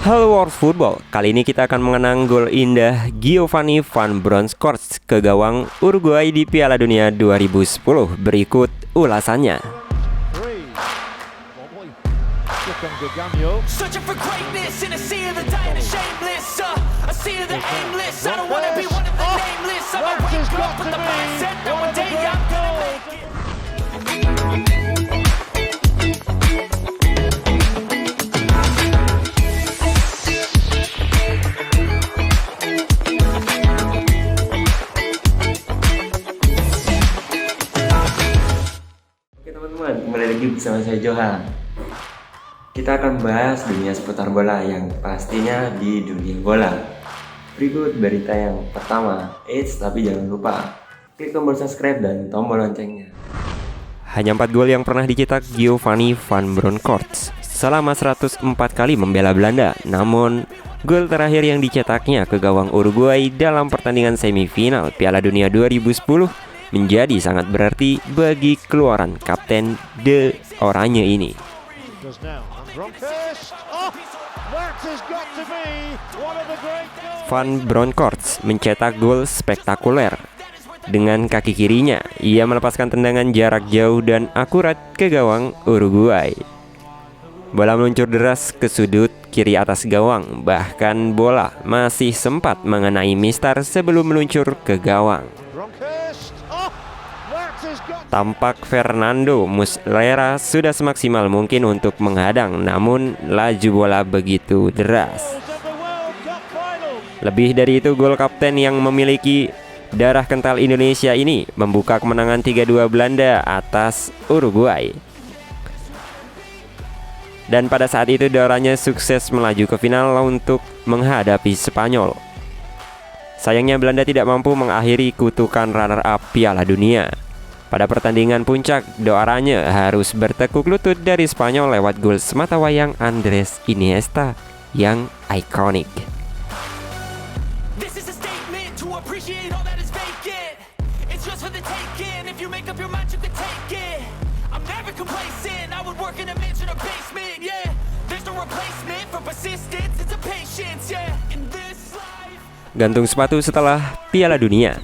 Halo World Football, kali ini kita akan mengenang gol indah Giovanni Van Bronckhorst ke gawang Uruguay di Piala Dunia 2010. Berikut ulasannya. Kembali lagi bersama saya Johan. Kita akan bahas dunia seputar bola yang pastinya di dunia bola. Berikut berita yang pertama. Tapi jangan lupa klik tombol subscribe dan tombol loncengnya. Hanya 4 gol yang pernah dicetak Giovanni Van Bronckhorst selama 104 kali membela Belanda. Namun gol terakhir yang dicetaknya ke gawang Uruguay dalam pertandingan semifinal Piala Dunia 2010 menjadi sangat berarti bagi keluaran kapten The Oranye ini. Van Bronckhorst mencetak gol spektakuler. Dengan kaki kirinya, ia melepaskan tendangan jarak jauh dan akurat ke gawang Uruguay. Bola meluncur deras ke sudut kiri atas gawang, bahkan bola masih sempat mengenai mistar sebelum meluncur ke gawang. Tampak Fernando Muslera sudah semaksimal mungkin untuk menghadang, namun laju bola begitu deras. Lebih dari itu, gol kapten yang memiliki darah kental Indonesia ini membuka kemenangan 3-2 Belanda atas Uruguay. Dan pada saat itu Oranye sukses melaju ke final untuk menghadapi Spanyol. Sayangnya Belanda tidak mampu mengakhiri kutukan runner-up Piala Dunia. Pada pertandingan puncak, Oranye harus bertekuk lutut dari Spanyol lewat gol sematawayang Andres Iniesta yang ikonik. Gantung sepatu setelah Piala Dunia.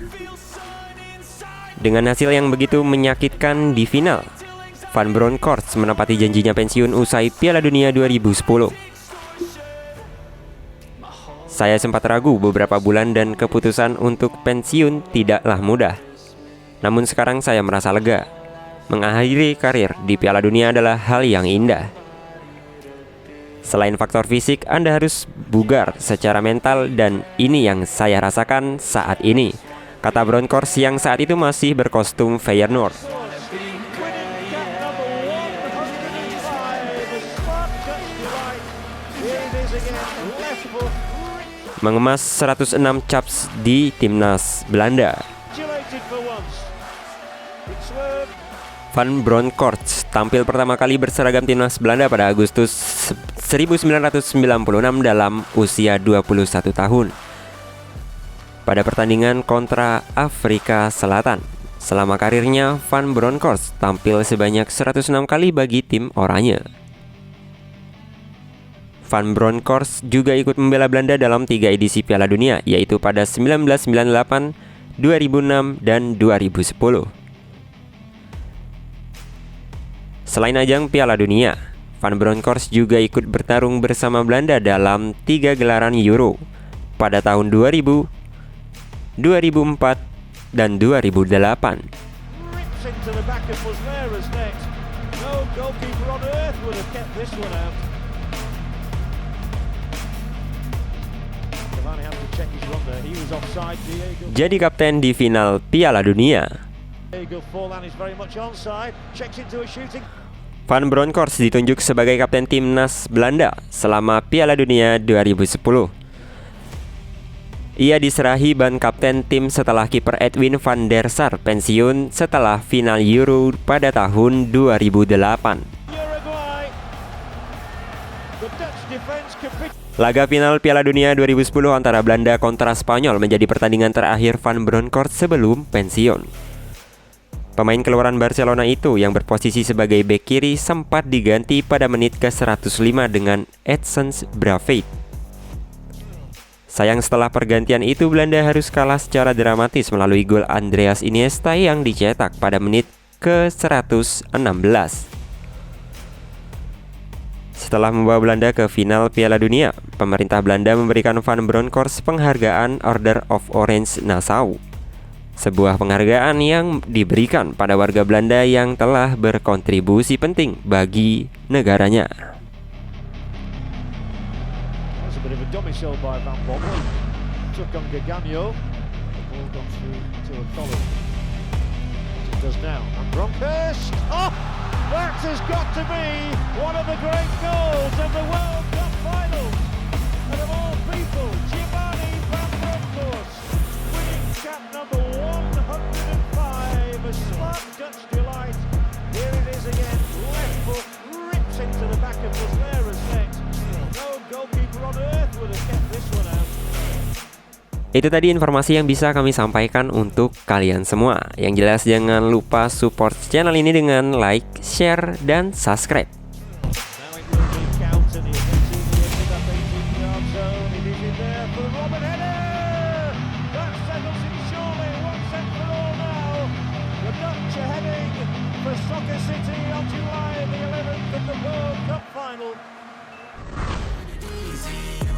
Dengan hasil yang begitu menyakitkan di final, Van Bronckhorst menepati janjinya pensiun usai Piala Dunia 2010. Saya sempat ragu beberapa bulan dan keputusan untuk pensiun tidaklah mudah. Namun sekarang saya merasa lega. Mengakhiri karir di Piala Dunia adalah hal yang indah. Selain faktor fisik, Anda harus bugar secara mental dan ini yang saya rasakan saat ini, kata Bronckhorst yang saat itu masih berkostum Feyenoord. Mengemas 106 caps di timnas Belanda. Van Bronckhorst tampil pertama kali berseragam timnas Belanda pada Agustus 1996 dalam usia 21 tahun. Pada pertandingan kontra Afrika Selatan. Selama karirnya, Van Bronckhorst tampil sebanyak 106 kali bagi tim Oranye. Van Bronckhorst juga ikut membela Belanda dalam 3 edisi Piala Dunia, yaitu pada 1998, 2006, dan 2010. Selain ajang Piala Dunia, Van Bronckhorst juga ikut bertarung bersama Belanda dalam 3 gelaran Euro pada tahun 2000, 2004, dan 2008. Jadi kapten di final Piala Dunia. Van Bronckhorst ditunjuk sebagai kapten timnas Belanda selama Piala Dunia 2010. Ia diserahi ban kapten tim setelah kiper Edwin van der Sar pensiun setelah final Euro pada tahun 2008. Laga final Piala Dunia 2010 antara Belanda kontra Spanyol menjadi pertandingan terakhir Van Bronckhorst sebelum pensiun. Pemain keluaran Barcelona itu yang berposisi sebagai bek kiri sempat diganti pada menit ke-105 dengan Edson Braithwaite Sayang setelah pergantian itu Belanda harus kalah secara dramatis melalui gol Andreas Iniesta yang dicetak pada menit ke-116. Setelah membawa Belanda ke final Piala Dunia, pemerintah Belanda memberikan Van Bronckhorst penghargaan Order of Orange Nassau. Sebuah penghargaan yang diberikan pada warga Belanda yang telah berkontribusi penting bagi negaranya. Bit of a domicile by Van Bommel. Took on Gaganyo. The ball gone through to a column. As it does now. And Bronckhorst. Oh! That has got to be one of the great goals of the World Cup finals. And of all people, Giovanni Van Bronckhorst, winning cap number 105. A smart Dutch delight. Here it is again. Left foot rips into the back of Muslera's net. No goalkeeper on earth would have kept this one out. Itu tadi informasi yang bisa kami sampaikan untuk kalian semua. Yang jelas jangan lupa support channel ini dengan like, share, dan subscribe. Now it will be counted. You can see the end of that 18-yard zone. It is in there for Robin header. That settles it surely once and for all now. The Dutch are heading for Soccer City on July the 11th of the World Cup final.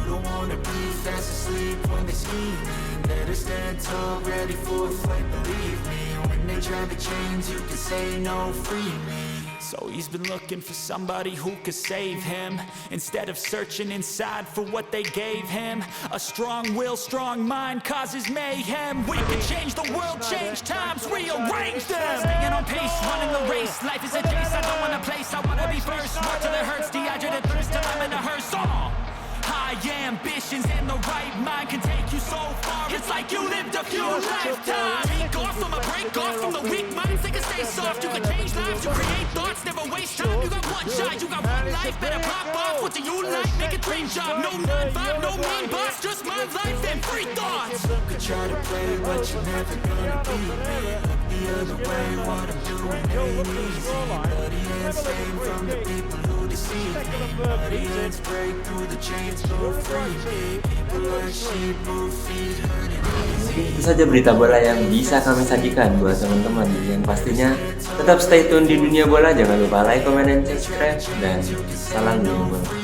Don't wanna be fast asleep when they scheming. Better stand tall, ready for a fight, believe me. When they try to change, you can say no, free me. So he's been looking for somebody who could save him, instead of searching inside for what they gave him. A strong will, strong mind causes mayhem. We can change the world, change times, rearrange them. Staying on pace, running the race. Life is a chase, I don't wanna place. I wanna be first, work till it hurts. Dehydrated thirst till I'm in a hearse. High ambitions and the right mind can take you so far. It's like you lived a few lifetimes. Take off from a break off from the weak minds. They can stay soft, you can change lives. You create thoughts, never waste time. You got one shot, you got one life. Better pop off, what do you like? Make a dream job, no 9-5, no mean boss. Just my life and free thoughts. Could try to play, but you're never gonna beat me. Look the other way, what I'm doing ain't easy. Bloody hands hang from the people who deceive me. Bloody hands break through the chains, go free me. People like sheep move feet, hurting easy. Itu saja berita bola yang bisa kami sajikan buat teman-teman. Yang pastinya tetap stay tune di dunia bola. Jangan lupa like, comment, dan subscribe. Dan salam dunia bola.